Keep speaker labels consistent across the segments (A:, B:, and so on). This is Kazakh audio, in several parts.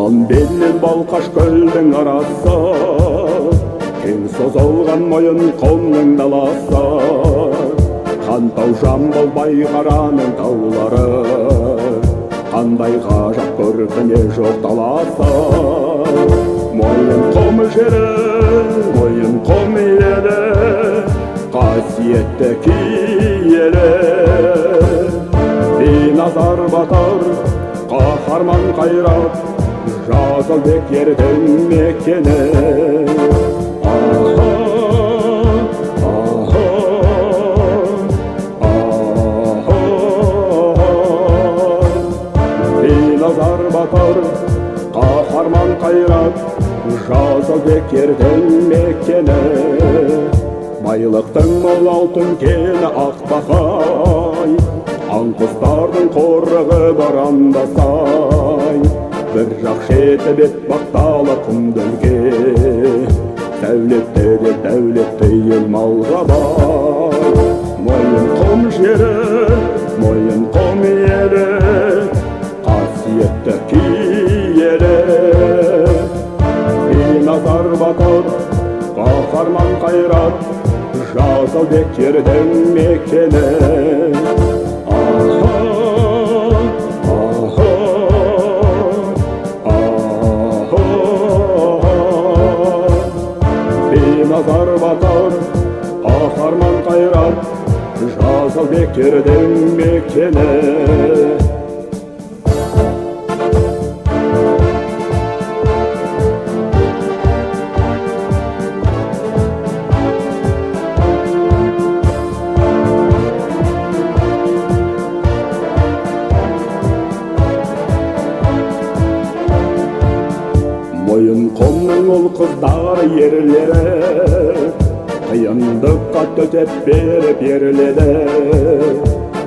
A: Сан белін балқаш көлдің арасы, кең созылған мойын қомның даласы. Хантау Жамбыл Байғараның таулары, қандай ғажап көркіне жоқ таласы. Мойын қом жері, мойын қом елі, қасиетті киелі. Бейназар батыр, қаһарман қайрат, Жазылбек ердің мекені. Бейназар батыр, қаһарман қайрат, Жазылбек ердің мекені. Байлықтың мол алтын кені Ақбақай, аңқұстардың қорығы бар андасай. Bir жақ шеті бет бақталы құмдөлге, дәулетті де дәулетті ел малға бай. Мойын қом жері, мойын қом елі, қасиетті киелі. Бейназар батыр, қаһарман қайрат, Жазылбек ердің мекені. Бейназар батыр, қаһарман қайрат, Жазылбек ердің мекені. Мойын қомның ол қыздар ерлері, қиындыққа төтеп беріп ерледі.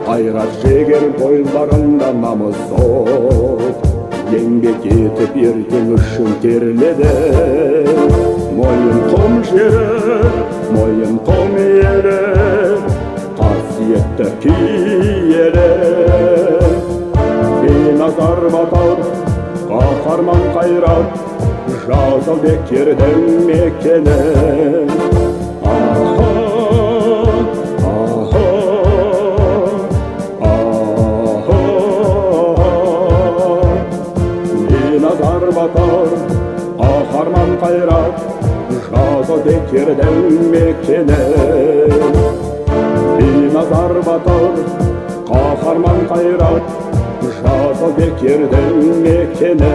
A: Қайрат жегер бойларында намыс от, еңбек етіп ертең үшін терледі. Мойын қом жері, мойын қом елі, қасиетті киелі. Бейназар батыр, қаһарман қайрат, Жазылбек ердің мекені. Бейназар батыр, қаһарман қайрат, Жазылбек ердің мекені. Бейназар батыр, қаһарман қайрат, Жазылбек ердің мекені.